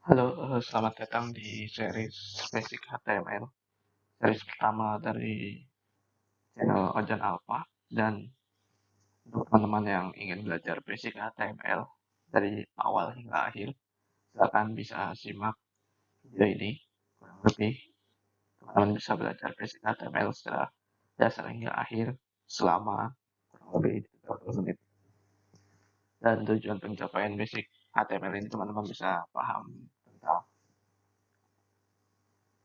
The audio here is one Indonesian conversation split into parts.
Halo, selamat datang di series Basic HTML, series pertama dari channel Ojan Alpha. Dan untuk teman-teman yang ingin belajar Basic HTML dari awal hingga akhir, silakan bisa simak video ini. Kurang lebih, teman-teman bisa belajar Basic HTML secara dasar hingga akhir selama kurang lebih 30 menit. Dan tujuan pencapaian Basic HTML ini teman-teman bisa paham tentang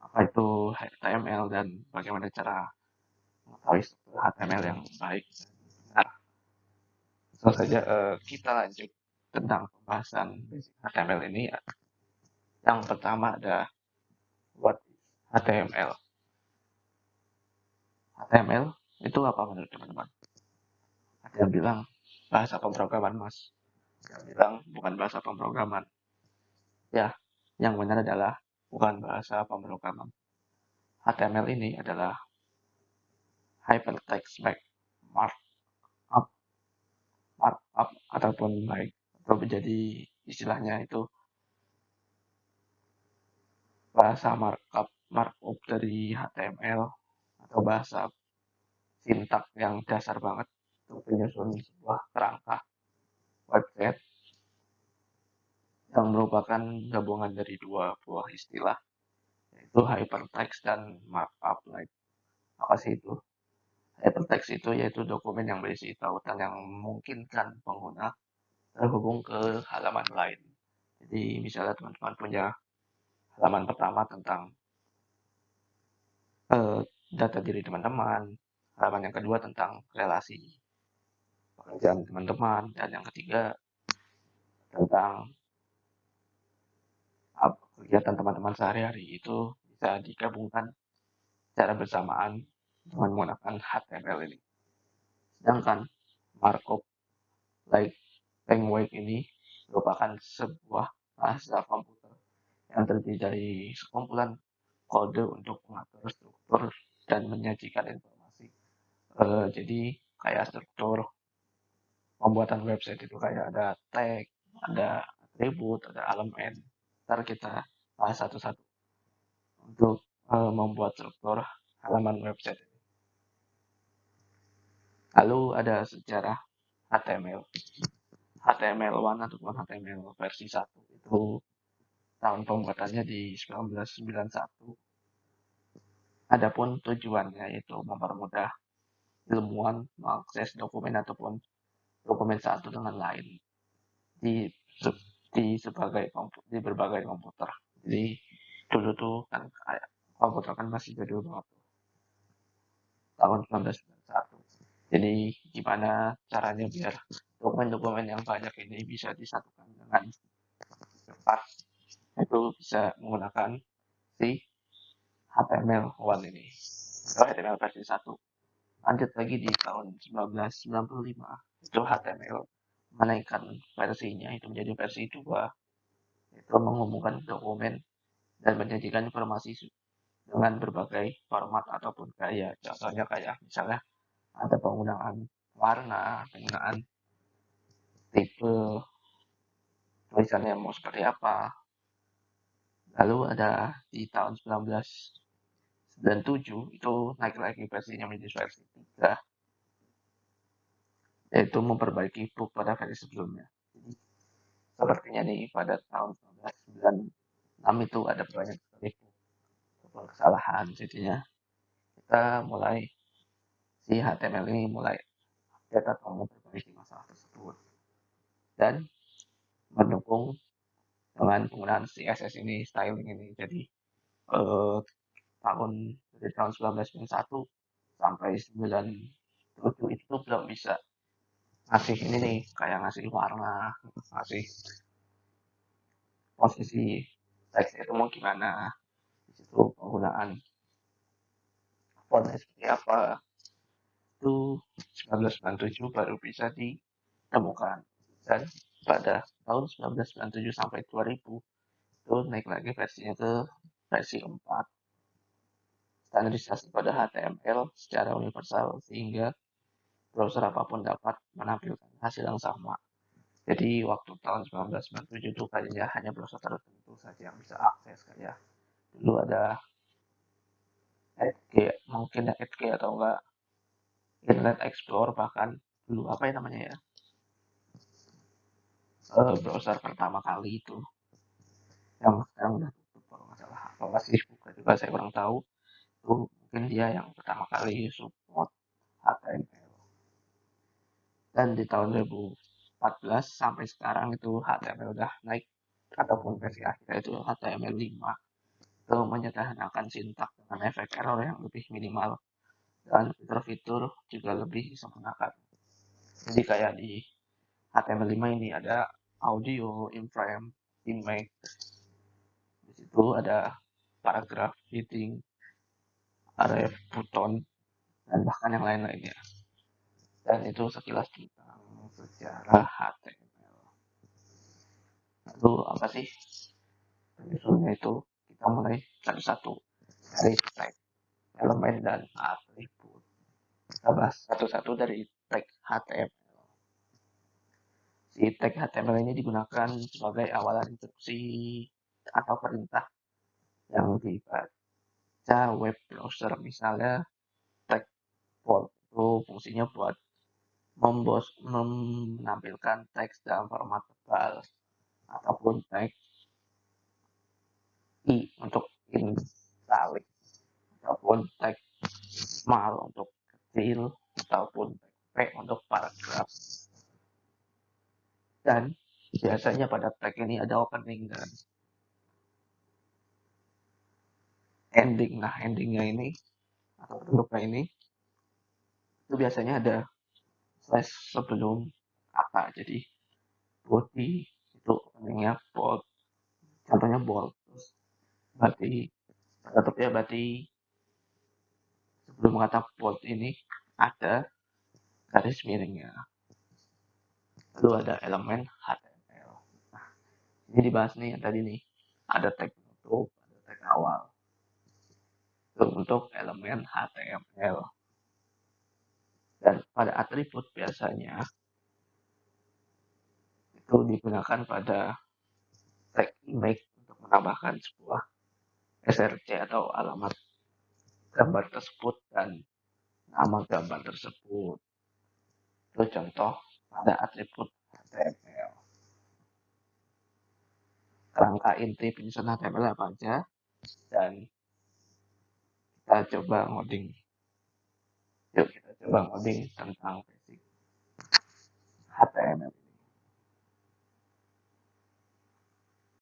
apa itu HTML dan bagaimana cara mengetahui struktur HTML yang baik. Nah, langsung saja kita lanjut tentang pembahasan basic HTML ini. Yang pertama ada what is HTML. HTML itu apa menurut teman-teman? Ada yang bilang bahasa pemrograman, Mas. Ada yang bilang bukan bahasa pemrograman. Ya, yang benar adalah bukan bahasa pemrograman. HTML ini adalah hypertext markup, markup ataupun baik atau menjadi istilahnya itu bahasa markup dari HTML atau bahasa sintak yang dasar banget untuk menyusun sebuah kerangka website yang merupakan gabungan dari dua buah istilah, yaitu hypertext dan markup. Like, apa sih itu? Hypertext itu yaitu dokumen yang berisi tautan yang memungkinkan pengguna terhubung ke halaman lain. Jadi misalnya teman-teman punya halaman pertama tentang eh, data diri teman-teman, halaman yang kedua tentang relasi pekerjaan teman-teman, dan yang ketiga tentang kegiatan teman-teman sehari-hari itu bisa digabungkan secara bersamaan dengan menggunakan HTML ini. Sedangkan markup like language ini merupakan sebuah bahasa komputer yang terdiri dari sekumpulan kode untuk mengatur struktur dan menyajikan informasi. Jadi kayak struktur pembuatan website itu kayak ada tag, ada atribut, ada elemen. Ntar kita bahas satu-satu untuk membuat struktur halaman website. Lalu ada sejarah HTML. HTML1 ataupun HTML versi 1 itu tahun pembuatannya di 1991. Adapun tujuannya yaitu mempermudah ilmuwan mengakses dokumen ataupun dokumen satu dengan lain di di di berbagai komputer. Jadi dulu tuh kan kayak komputer kan masih jadul banget tahun 1991. Jadi gimana caranya biar dokumen-dokumen yang banyak ini bisa disatukan dengan cepat? Itu bisa menggunakan si HTML1 ini atau HTML versi 1. Lanjut lagi di tahun 1995 itu HTML menaikkan versinya itu menjadi versi 2, itu menghubungkan dokumen dan menyajikan informasi dengan berbagai format ataupun gaya. Contohnya kayak misalnya ada penggunaan warna, penggunaan tipe, tulisannya mau seperti apa. Lalu ada di tahun 1997 itu naik lagi versinya menjadi versi 3, yaitu memperbaiki bug pada versi sebelumnya. Jadi sepertinya nih pada tahun 1996 itu ada banyak sekali kesalahan. Jadinya kita mulai si HTML ini mulai update atau memperbaiki masalah tersebut dan mendukung dengan penggunaan CSS ini, styling ini. Jadi eh, dari tahun 1991 sampai 97 itu belum bisa ngasih ini nih, kayak ngasih warna, ngasih posisi teks itu mau gimana, di situ penggunaan fontnya seperti apa, itu 1997 baru bisa ditemukan. Dan pada tahun 1997 sampai 2000 itu naik lagi versinya ke versi 4, standarisasi pada HTML secara universal sehingga browser apapun dapat menampilkan hasil yang sama. Jadi waktu tahun 1997 itu kayaknya hanya browser tertentu saja yang bisa akses, kayak dulu ada Edge, mungkin ya Edge atau enggak Internet Explorer, bahkan dulu apa ya namanya ya, browser pertama kali itu yang sekarang udah tutup kalau nggak salah, apa masih buka juga saya kurang tahu. Itu mungkin dia yang pertama kali support HTML. Dan di tahun 2014 sampai sekarang itu HTML udah naik, ataupun versi akhirnya itu HTML5, itu menyederhanakan sintak dengan efek error yang lebih minimal, dan fitur-fitur juga lebih disempurnakan. Jadi kayak di HTML5 ini ada audio, iframe, image, di situ ada paragraph, heading, array, button, dan bahkan yang lain-lainnya. Dan itu sekilas tentang sejarah HTML. Lalu apa sih penyusunnya itu? Kita mulai satu-satu dari tag, elemen, dan atribut. Kita bahas satu-satu dari tag HTML. Si tag HTML ini digunakan sebagai awalan instruksi atau perintah yang dibaca web browser. Misalnya tag bold itu fungsinya buat menampilkan teks dalam format tebal, ataupun tag I untuk italic, ataupun tag small untuk kecil, ataupun tag P untuk paragraf. Dan biasanya pada tag ini ada opening dan ending. Nah, endingnya ini atau bentuknya ini itu biasanya ada slash sebelum kata. Jadi body itu openingnya bold, contohnya bold. Terus berarti tetapnya berarti sebelum kata bold ini ada garis miringnya. Lalu ada elemen HTML. Nah, ini dibahas nih yang tadi nih. Ada tag penutup, ada tag awal. Itu untuk elemen HTML. Dan pada atribut biasanya itu digunakan pada tag image untuk menambahkan sebuah src atau alamat gambar tersebut dan nama gambar tersebut. Itu contoh pada atribut HTML. Kerangka inti penyusunan HTML apa aja, dan kita coba ngoding. Yuk kita coba ngoding tentang basic HTML.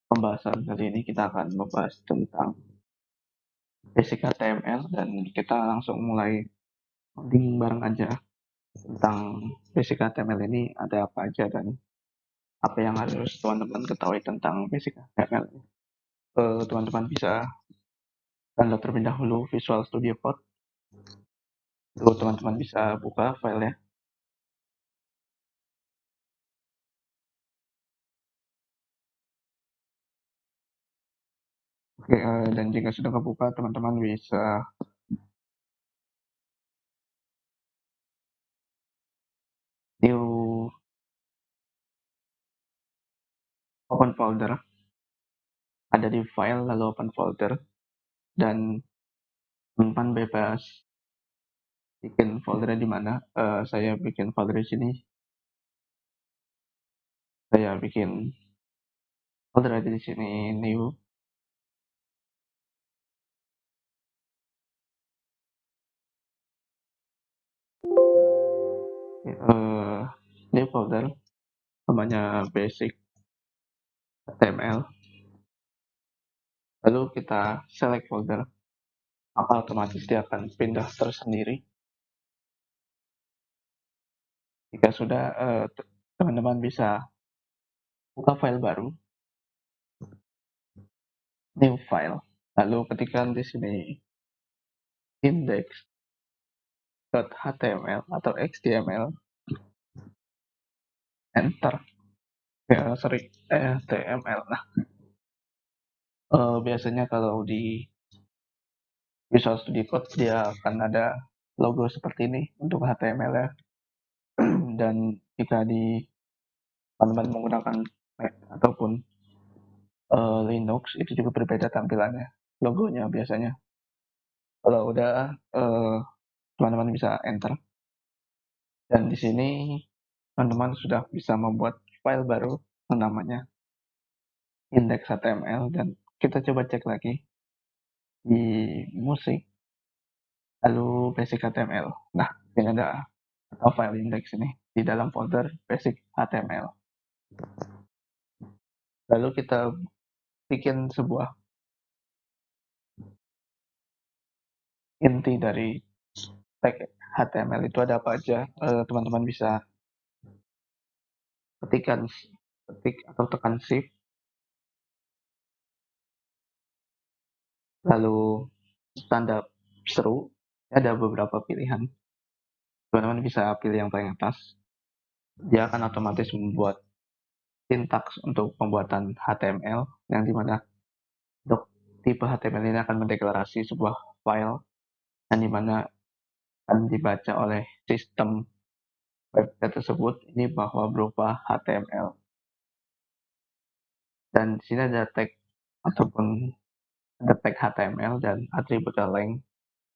Pembahasan kali ini kita akan membahas tentang basic HTML, dan kita langsung mulai coding bareng aja tentang basic HTML ini ada apa aja dan apa yang harus teman-teman ketahui tentang basic HTML. Teman-teman bisa download terlebih dahulu Visual Studio Code. Lalu teman-teman bisa buka filenya. Oke, dan jika sudah kebuka, teman-teman bisa new open folder, ada di file lalu open folder, dan teman-teman bebas bikin foldernya di mana. Saya bikin folder di sini. Saya bikin folder aja di sini, new. New folder namanya basic HTML. Lalu kita select folder, maka otomatis dia akan pindah tersendiri. Jika sudah, teman-teman bisa buka file baru, new file, lalu ketikkan di sini index.html atau html, enter. Ya, sorry, html. Nah, biasanya kalau di Visual Studio Code dia akan ada logo seperti ini untuk HTML ya. Dan jika di teman-teman menggunakan Mac ataupun Linux itu juga berbeda tampilannya, logonya biasanya. Kalau udah teman-teman bisa enter dan di sini teman-teman sudah bisa membuat file baru yang namanya index.html dan kita coba cek lagi di musik lalu basic HTML. Nah, ini ada atau file index ini di dalam folder basic HTML. Lalu kita bikin sebuah inti dari tag HTML itu ada apa aja. Teman-teman bisa ketik atau tekan shift lalu tanda seru, ada beberapa pilihan. Teman-teman bisa pilih yang paling atas. Dia akan otomatis membuat sintaks untuk pembuatan HTML yang dimana untuk tipe HTML ini akan mendeklarasi sebuah file yang dimana akan dibaca oleh sistem website tersebut ini bahwa berupa HTML. Dan di sini ada tag ataupun ada tag HTML dan atribut length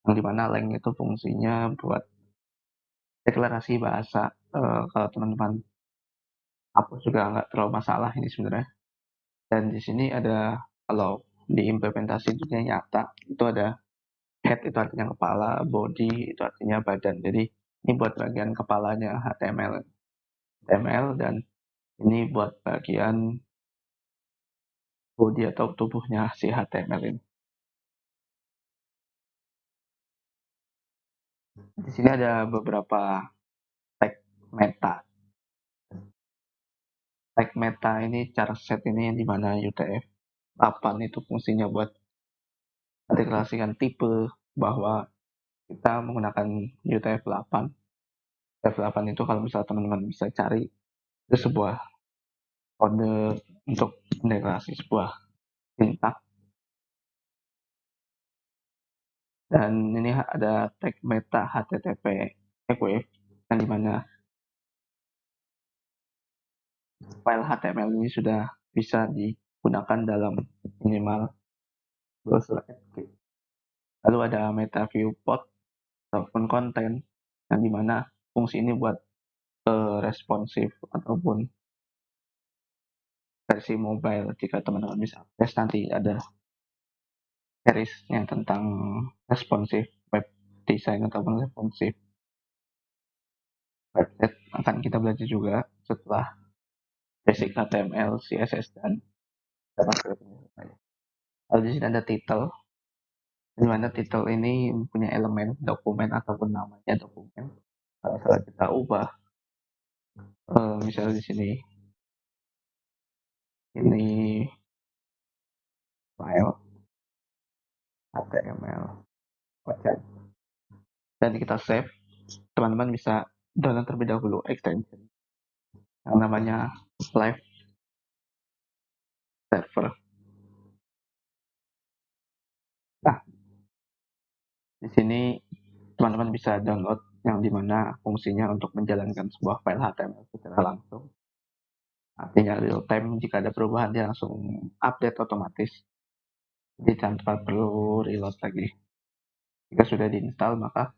yang dimana length itu fungsinya buat deklarasi bahasa. Kalau teman-teman hapus juga nggak terlalu masalah ini sebenarnya. Dan di sini ada kalau diimplementasi dunia nyata itu ada head itu artinya kepala, body itu artinya badan. Jadi ini buat bagian kepalanya HTML dan ini buat bagian body atau tubuhnya si HTML ini. Di sini ada beberapa tag meta. Tag meta ini cara set ini yang dimana UTF-8 itu fungsinya buat mendeklarasikan tipe bahwa kita menggunakan UTF-8. UTF-8 itu kalau misalnya teman-teman bisa cari itu sebuah kode untuk mendeklarasi sebuah sintak. Dan ini ada tag meta HTTP Equif yang dimana file HTML ini sudah bisa digunakan dalam minimal browser AppKit. Lalu ada meta viewport ataupun konten yang dimana fungsi ini buat responsif ataupun versi mobile. Jika teman-teman bisa akses nanti ada series yang tentang responsif web design ataupun responsif website akan kita belajar juga setelah basic HTML, CSS dan JavaScript. Lalu di sini ada title, di mana title ini punya elemen dokumen ataupun namanya dokumen. Kalau misalnya kita ubah, misalnya di sini ini file HTML website dan kita save, teman-teman bisa download terlebih dahulu extension yang namanya live server. Nah, di sini teman-teman bisa download yang dimana fungsinya untuk menjalankan sebuah file HTML secara langsung. Artinya real time, jika ada perubahan dia langsung update otomatis. Jadi tanpa perlu reload lagi. Jika sudah diinstal maka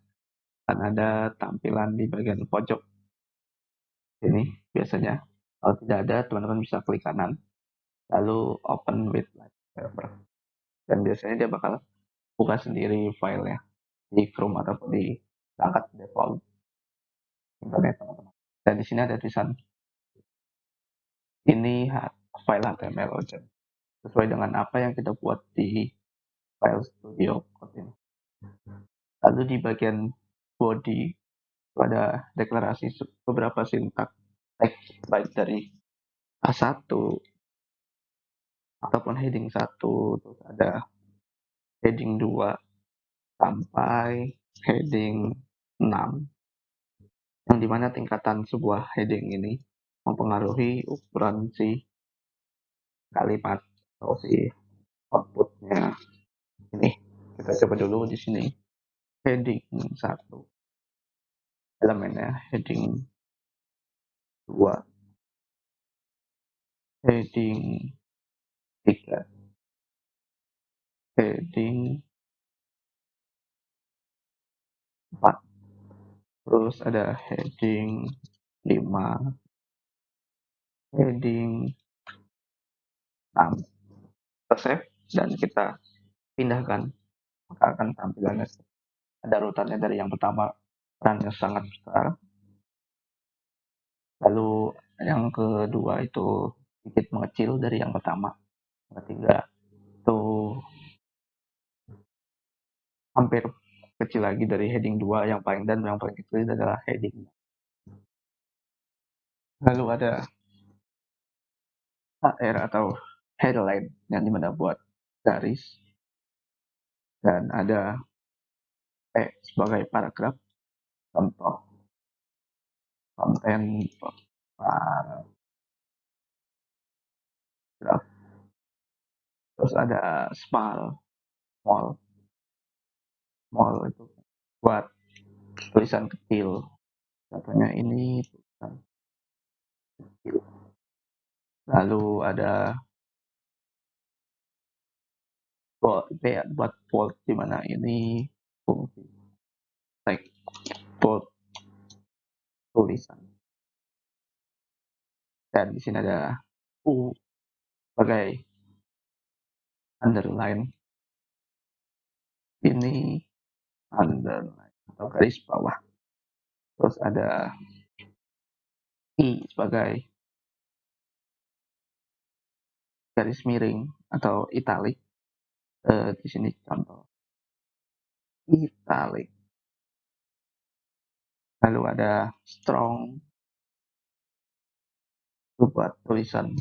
akan ada tampilan di bagian pojok ini biasanya. Kalau tidak ada, teman-teman bisa klik kanan lalu open with live server. Dan biasanya dia bakal buka sendiri filenya di Chrome ataupun di perangkat default internet teman-teman. Dan di sini ada tulisan ini file HTML sesuai dengan apa yang kita buat di file studio code ini. Lalu di bagian body ada deklarasi beberapa sintak teks baik dari A1 ataupun heading 1, terus ada heading 2 sampai heading 6 yang dimana tingkatan sebuah heading ini mempengaruhi ukuran si kalimat atau si outputnya ini. Kita coba dulu di sini heading 1 elemennya, heading 2 heading 3, heading 4, terus ada heading 5, heading 6. Kita save dan kita pindahkan, maka akan tampilannya ada urutannya dari yang pertama, perannya sangat besar, lalu yang kedua itu sedikit mengecil dari yang pertama, yang ketiga itu hampir kecil lagi dari heading 2 yang paling, dan yang paling kecil adalah heading. Lalu ada HR atau headline yang dimana buat garis, dan ada P sebagai paragraf, contoh konten paragraf. Terus ada small itu buat tulisan kecil, contohnya ini tulisan kecil. Lalu ada bold, buat bold, dimana ini fungsi text bold tulisan, dan di sini ada U sebagai underline, ini underline atau garis bawah. Terus ada I sebagai garis miring atau italic. Di sini contoh italic. Lalu ada strong itu buat tulisan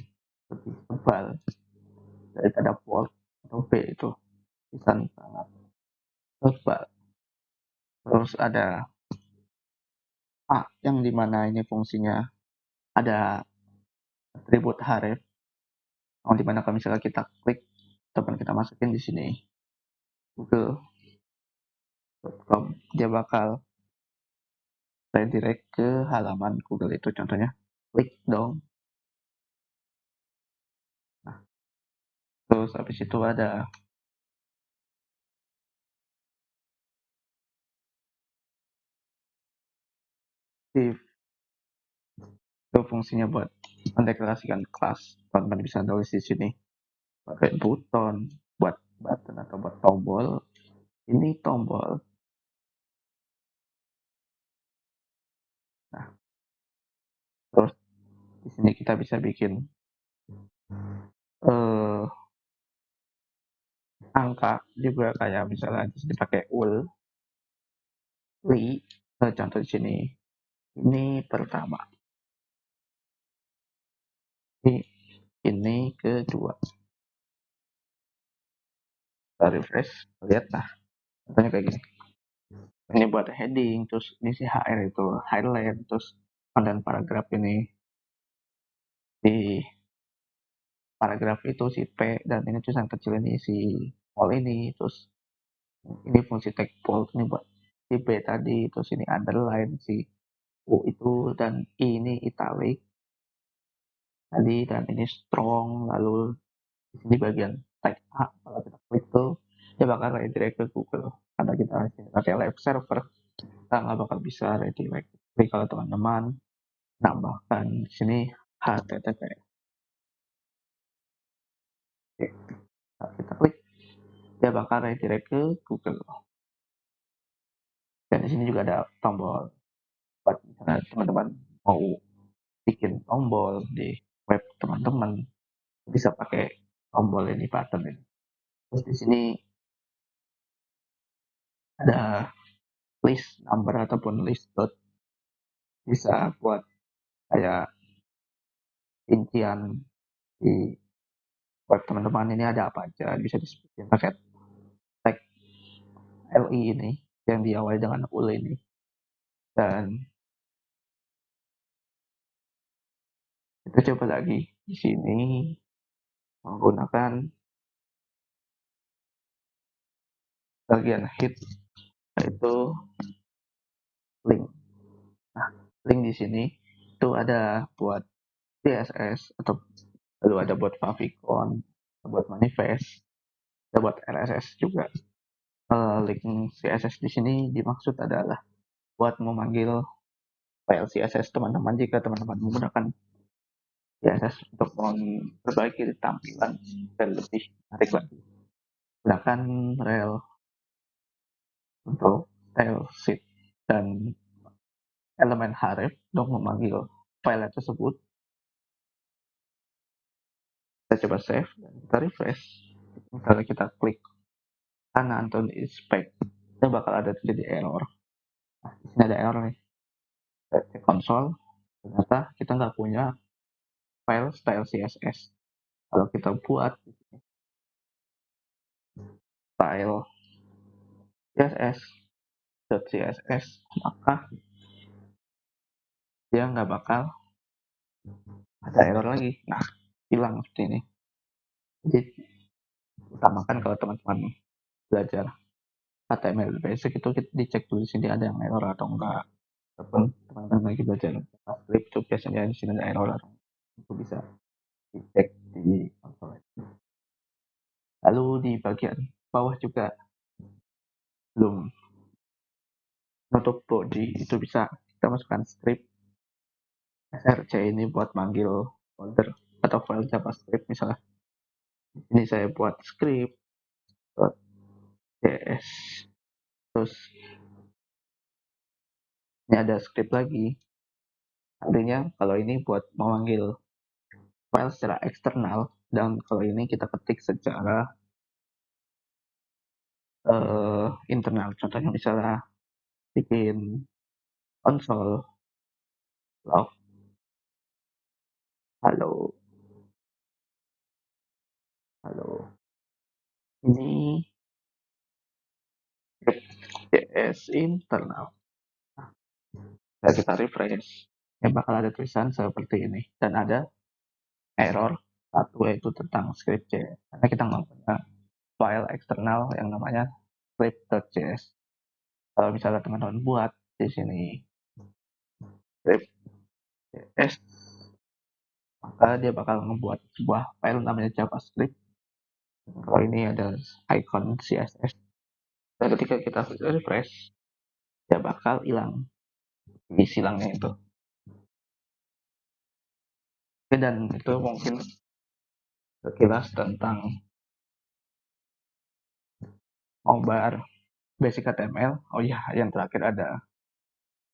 lebih tebal daripada bold, atau B itu tulisan sangat tebal. Terus ada A yang dimana ini fungsinya ada atribut href, yang dimana kalau misalnya kita klik ataupun kita masukin di sini google.com, dia bakal redirect ke halaman Google itu, contohnya klik dong. Nah, terus habis itu ada div, itu fungsinya buat mendeklarasikan kelas. Teman-teman bisa tulis di sini pakai button, buat button atau buat tombol. Ini tombol. Nah, terus di sini kita bisa bikin angka juga, kayak misalnya di sini pakai li, contoh di sini ini pertama, ini kedua. Kita refresh, lihat, nah contohnya kayak gini. Ini buat heading, terus ini si HR itu highlight, terus konten paragraf ini di paragraf itu si P, dan ini tulisan kecil ini si all ini, terus ini fungsi text bold ini buat si B tadi, terus ini underline si U itu, dan I ini italic tadi, dan ini strong. Lalu di sini bagian tag A, kalau kita klik tuh dia bakal redirect ke Google, karena kita pakai live server, kita nggak bakal bisa redirect. Tapi kalau teman-teman nambahkan di sini HTTPS, kita klik dia bakal redirect ke Google. Dan di sini juga ada tombol buat misalnya teman-teman mau bikin tombol di web teman-teman, bisa pakai tombol ini, button ini. Terus di sini ada list number ataupun list dot, bisa buat kayak rincian di web teman-teman ini ada apa aja, bisa disebutin pakai tag li ini yang diawali dengan ul ini. Dan kita coba lagi di sini menggunakan bagian hit, yaitu link. Nah, link di sini itu ada buat CSS atau lalu ada buat favicon, buat manifest, ada buat RSS juga. Link CSS di sini dimaksud adalah buat memanggil file CSS teman-teman jika teman-teman menggunakan CSS untuk memperbaiki tampilan dan lebih menarik lagi. Gunakan rel untuk style sheet dan elemen href untuk memanggil file tersebut. Kita coba save dan kita refresh. Misalnya kita klik kanan untuk inspect, itu bakal ada terjadi error. Nah, di sini ada error nih. Kita cek konsol, ternyata kita nggak punya file style CSS. Kalau kita buat file CSS.css, maka dia nggak bakal ada error lagi. Nah, hilang seperti ini. Jadi, utamakan kalau teman-teman belajar HTML basic itu dicek dulu di sini ada yang error atau enggak. Ataupun teman-teman lagi belajar JavaScript itu biasanya di sini ada error atau enggak. Itu bisa dicek di konsol. Lalu di bagian bawah juga belum nutup body, itu bisa kita masukkan script src ini buat manggil folder atau file JavaScript. Misalnya ini saya buat script .js, terus ini ada script lagi. Artinya kalau ini buat memanggil file secara eksternal, dan kalau ini kita ketik secara internal. Contohnya misalnya bikin konsol log halo halo ini JS internal. Nah, kita refresh, ya bakal ada tulisan seperti ini dan ada error satu yaitu tentang script JS karena kita nggak punya file eksternal yang namanya script.js. Kalau misalnya teman-teman buat di sini script.js, maka dia bakal membuat sebuah file namanya JavaScript. Kalau ini ada icon CSS. Dan ketika kita refresh, dia bakal hilang di silangnya itu. Oke, dan itu mungkin sekilas tentang nobar basic HTML. Oh iya, yang terakhir ada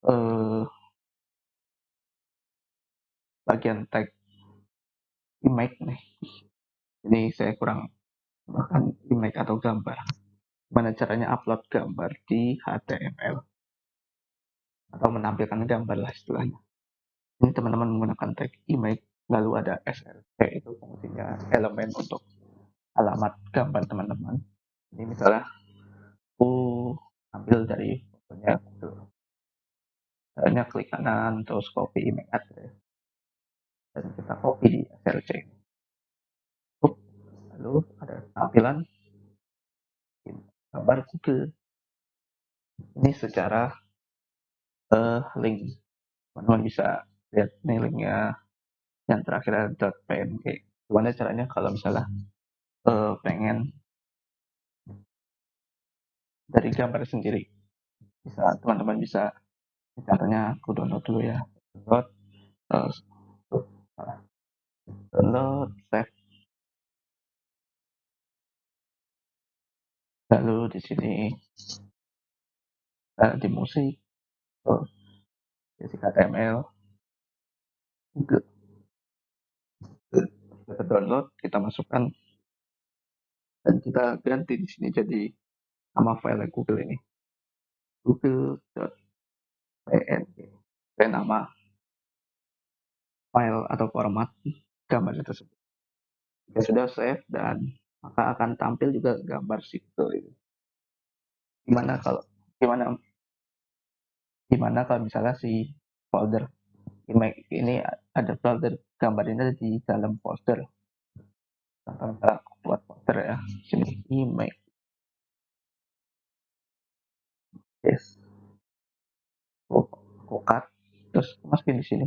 eh, bagian tag image nih. Ini saya kurang bahkan image atau gambar. Gimana caranya upload gambar di HTML atau menampilkan gambar lah istilahnya. Ini teman-teman menggunakan tag image, lalu ada src, itu fungsinya elemen untuk alamat gambar teman-teman. Ini misalnya aku ambil dari fotonya Google. Misalnya klik kanan terus copy image address dan kita copy di src. Lalu ada tampilan gambar Google. Ini secara link. Teman-teman bisa lihat nih linknya yang terakhir ada .png. Gimana caranya kalau misalnya pengen dari gambar sendiri, bisa teman-teman bisa caranya aku download dulu ya, download terus download save, lalu di sini di musik terus basic HTML Google, kita download, kita masukkan dan kita ganti di sini jadi nama file Google ini google.png dan nama file atau format gambar tersebut. Jika sudah save dan maka akan tampil juga gambar situ ini. Gimana kalau gimana gimana kalau misalnya si folder image ini ada folder gambar ini ada di dalam folder. Contoh misalnya aku buat folder ya, sini image, yes, aku cut, terus masukin di sini.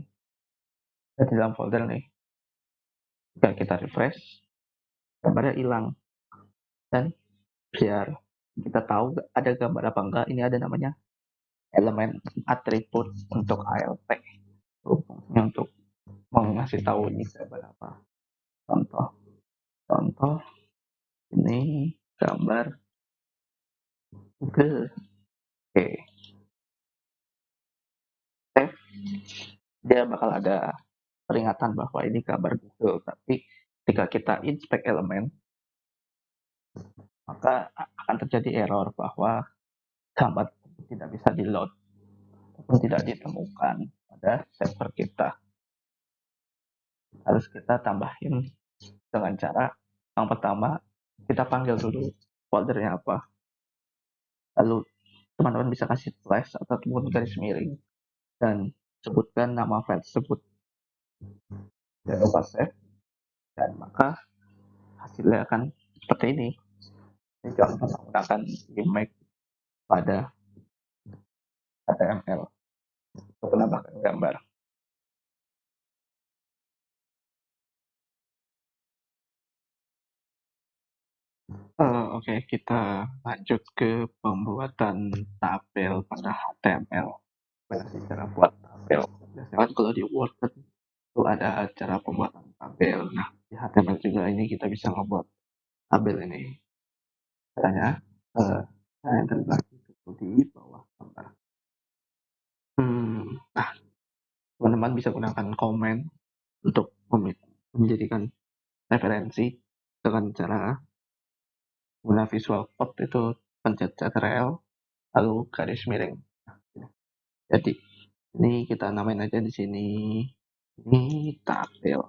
Ada di dalam folder nih. Ketika kita refresh, gambarnya hilang. Dan biar kita tahu ada gambar apa enggak, ini ada namanya elemen atribut untuk ALT. Fungsinya untuk mengasih tahu ini gambar apa. Contoh, contoh ini gambar Google. Oke, save. Dia bakal ada peringatan bahwa ini gambar Google. Tapi ketika kita inspect elemen, maka akan terjadi error bahwa gambar tidak bisa di-load ataupun tidak ditemukan pada server kita. Harus kita tambahin dengan cara yang pertama, kita panggil dulu foldernya apa. Lalu teman-teman bisa kasih slash ataupun garis miring dan sebutkan nama file tersebut. Jangan lupa save, dan maka hasilnya akan seperti ini. Ini contoh menggunakan image pada HTML untuk menambahkan gambar. Oke, kita lanjut ke pembuatan tabel pada HTML. Banyak sih cara buat tabel. Biasanya kan kalau di Word kan itu ada cara pembuatan tabel. Nah, di HTML juga ini kita bisa membuat tabel ini. Caranya, saya enter lagi di bawah gambar. Nah, teman-teman bisa gunakan komen untuk menjadikan referensi dengan cara guna visual code itu pencet Ctrl lalu garis miring. Jadi ini kita namain aja di sini ini tabel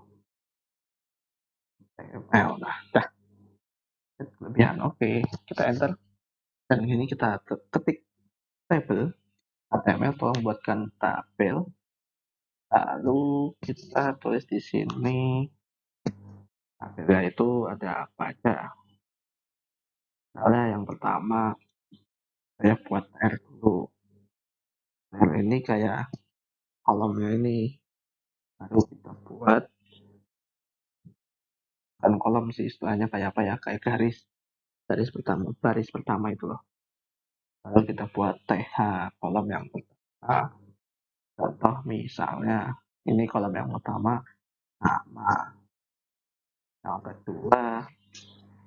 HTML. Nah, dah kelebihan. Oke, kita enter dan ini kita ketik tabel HTML, tolong buatkan tabel. Lalu kita tulis di sini tabelnya itu ada apa aja. Misalnya yang pertama saya buat R dulu. R ini kayak kolomnya ini, baru kita buat kan kolom sih istilahnya kayak apa ya, kayak garis garis pertama, baris pertama itu loh. Lalu kita buat TH kolom yang pertama. Contoh misalnya ini kolom yang pertama nama, yang kedua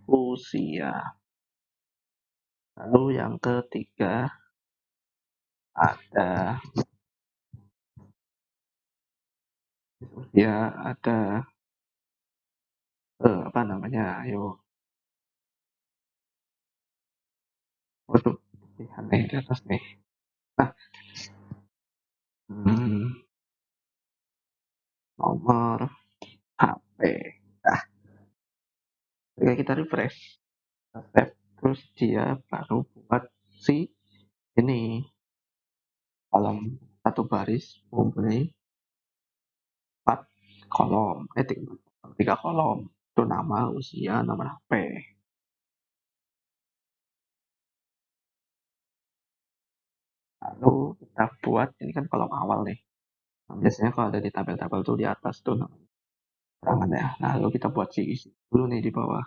usia, lalu yang ketiga ada usia, ada apa namanya, ayo, waduh, nih di atas nih. Nah, nomor HP. Nah, ketika kita refresh, save, terus dia baru buat si ini kolom satu baris mempunyai 4 kolom, 3 kolom. Itu nama, usia, nomor HP. Lalu kita buat, ini kan kolom awal nih. Nah, biasanya kalau ada di tabel-tabel tuh di atas tuh namanya keterangannya. Nah, lalu kita buat si isi dulu nih di bawah.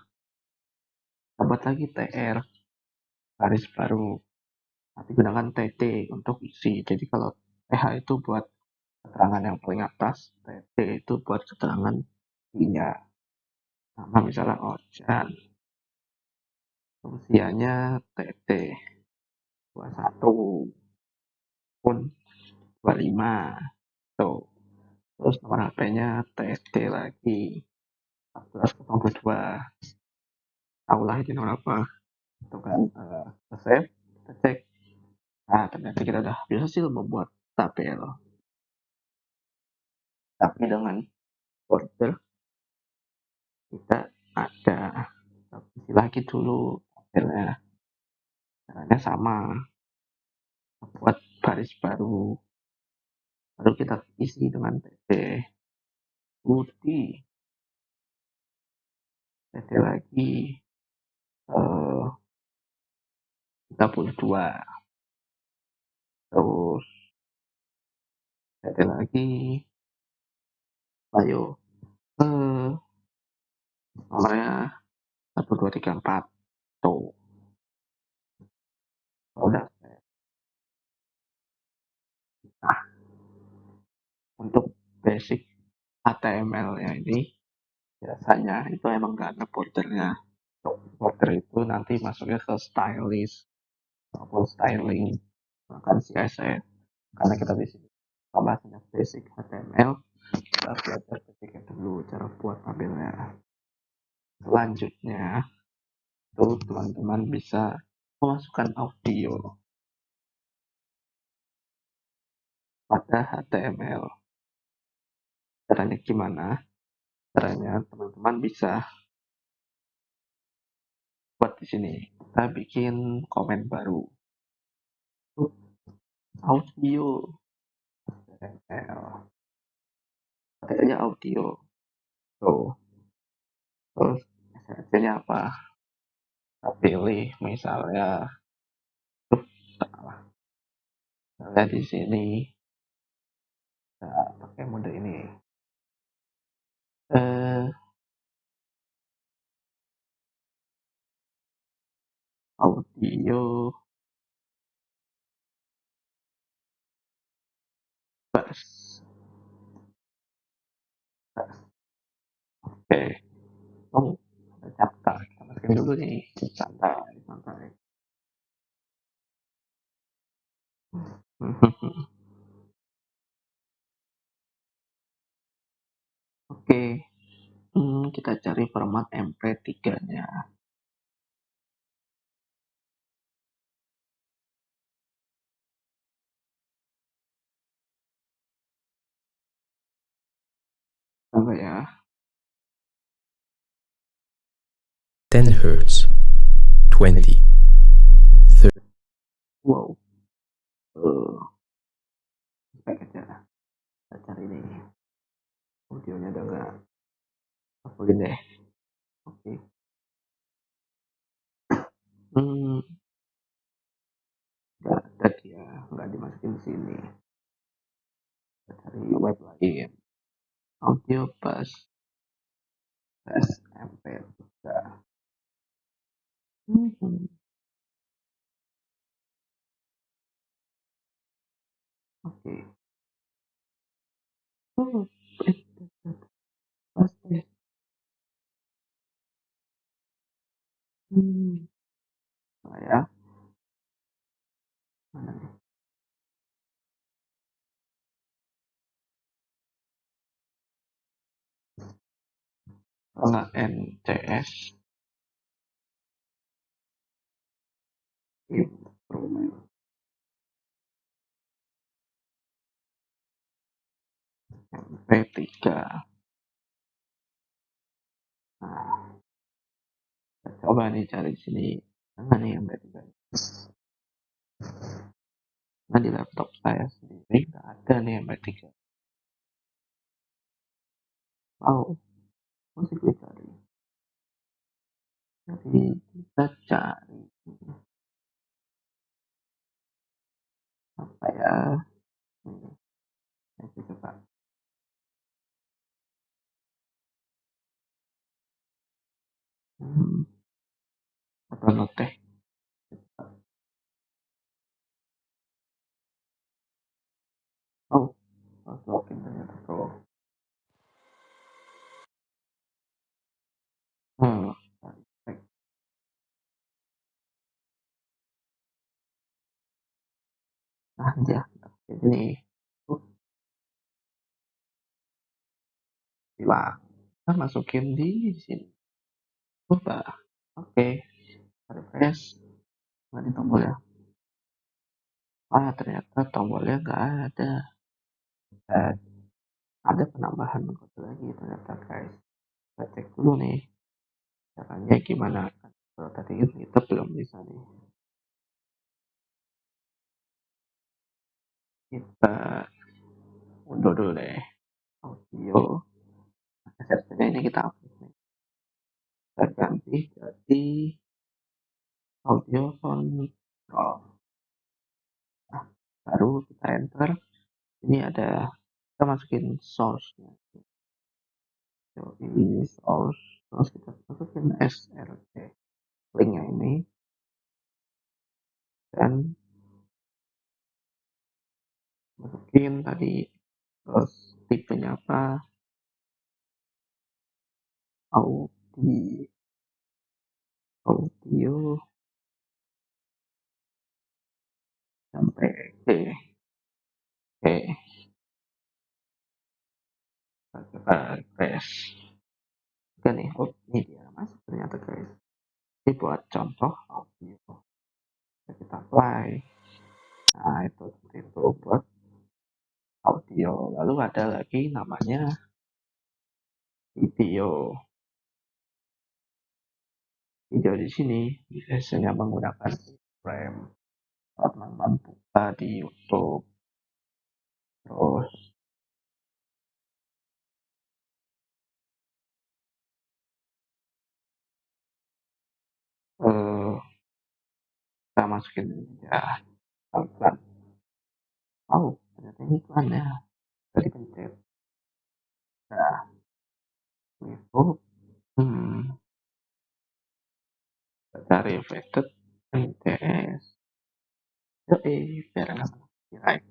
Kita buat lagi TR, baris baru. Tapi gunakan TT untuk isi. Jadi kalau TH itu buat keterangan yang paling atas, TT itu buat keterangan ininya. Nama misalnya Ojan, usianya TT 21 pun 25 tuh. Terus nomor HP-nya TT lagi 1402. Tahu lah ini nomor apa. Itu kan save, kita cek. Nah, ternyata kita udah berhasil membuat tabel. Tapi dengan border kita ada isi lagi dulu tabelnya. Caranya sama, buat baris baru, lalu kita isi dengan TT Budi, TT lagi 32, terus TT lagi, ayo nomornya 1234 tuh. Udah. Nah, untuk basic HTML-nya ini biasanya itu emang nggak ada bordernya. Border itu nanti masuknya ke stylist maupun styling, bahkan CSS. Karena kita di sini bahasanya basic HTML, kita belajar ketika dulu cara buat tabelnya. Selanjutnya itu teman-teman bisa memasukkan audio pada HTML. Caranya gimana? Caranya teman-teman bisa buat di sini. Kita bikin komen baru. Audio HTML. Ketiknya audio. Tuh. Terus hasilnya apa? Kita pilih misalnya, misalnya di sini kita pakai mode ini. Eh, audio bass. Oke. Oh, ada chapter. Kita masukin dulu nih. Santai, santai. Oke. Kita cari format MP3-nya. Coba ya. 10 Hz, 20, 30. Wow. Spek aja. Kita cari nih. Audionya udah nggak. Hapulin deh. Oke. Nggak ada dia. Nggak dimasukin sini. Kita cari web lain. Audio bass. Bass MP3. Oke. Oh, pasti. Saya mana nih? Kalau NCS instrumen MP3. Nah, kita coba nih cari sini. Mana nih MP3? Nah, di laptop saya sendiri nggak ada nih MP3. Oh, masih kita cari. Jadi kita cari apa ya? Ini, saya coba. Download deh. Oh, harus login ternyata bro. Hmm, cek. Nah, ya, ini hilang. Kita masukin di sini. Coba. Oke, refresh. Nggak di tombol ya. Ternyata tombolnya nggak ada. Dan ada penambahan kode lagi ternyata guys. Kita cek dulu nih caranya gimana. Kalau tadi kita belum bisa nih. Kita unduh dulu deh audio. Sensasinya ini kita hapus nih. Kita ganti jadi audio control. Nah, baru kita enter. Ini ada, kita masukin source-nya. Ini source. Terus kita dan src linknya ini, dan masukin tadi, terus tipenya apa, audio sampai oke, kita refresh. Oke nih, oh ini dia masuk ternyata guys. Ini buat contoh audio, kita apply. Nah itu seperti itu buat audio. Lalu ada lagi namanya video. Video di sini biasanya menggunakan frame saat nonton buka di YouTube. Terus eh, kita masukin ya iklan. Oh ternyata ini iklan ya. Tadi pencet. Nah, itu cari affected NTS. Oke, biar nggak copyright.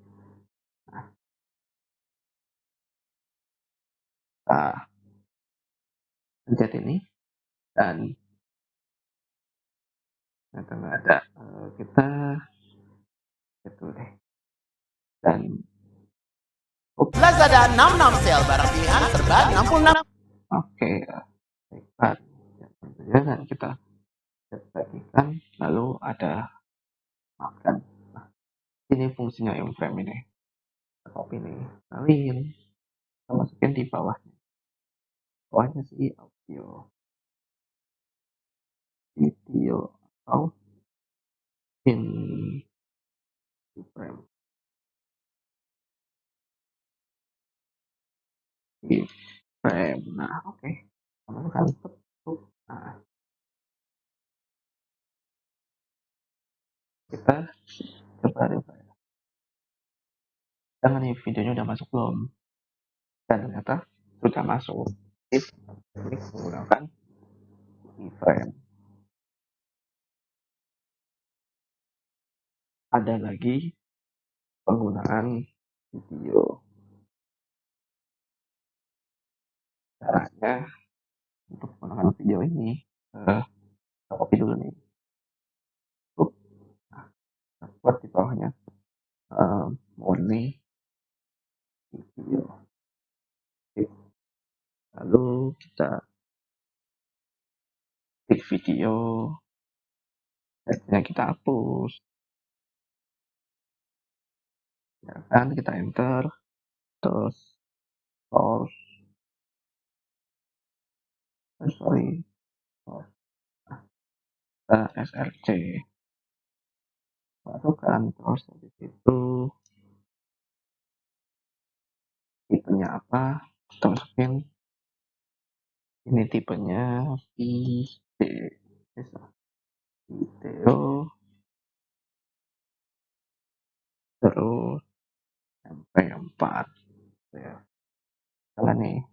Nah, pencet ini dan ternyata nggak ada. Kita itu deh dan Lazada 66 sale barang pilihan serba 66. oke, iklan. Dan kita bagikan, lalu ada makan. Nah, ini fungsinya yang frame ini. Kita copy nih, salin, kita masukin di bawahnya. Bawahnya sih audio, video, atau in frame. Di frame. Nah, oke. Masukkan. Nah, kita coba refresh. Jangan nih videonya udah masuk belum? Dan ternyata sudah masuk. Klik menggunakan keyframe. Ada lagi penggunaan video. Caranya untuk menggunakan video ini, kita copy dulu nih. Nah, buat di bawahnya murni video. Lalu kita klik video, dan kita hapus. Ya kan, kita enter, terus source, src, masukkan, terus habis itu tipenya apa, kita masukin ini tipenya video, terus MP4 ya. Salah nih.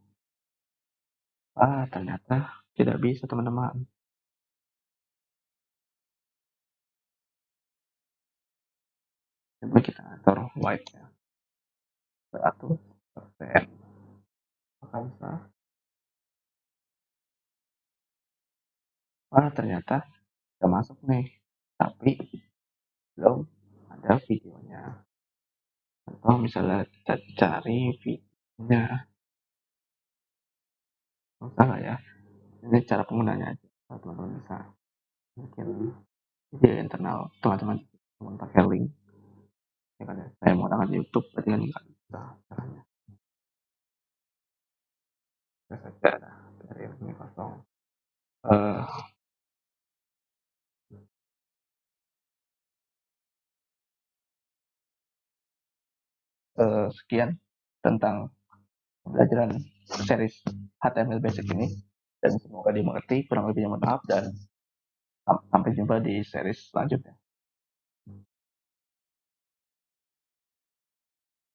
Ternyata tidak bisa teman-teman. Coba kita atur white ya, 100%. Apakah bisa? Ternyata udah masuk nih, tapi belum ada videonya. Atau misalnya kita cari videonya, salah ya. Ini cara penggunanya aja. Kalau teman-teman bisa bikin video internal, teman-teman pakai link. Ya kan ya, saya menggunakan YouTube, berarti kan nggak bisa caranya. Bisa saja dari ini kosong. Sekian tentang pembelajaran series HTML Basic ini, dan semoga dimengerti. Kurang lebihnya mohon maaf, dan sampai jumpa di series selanjutnya.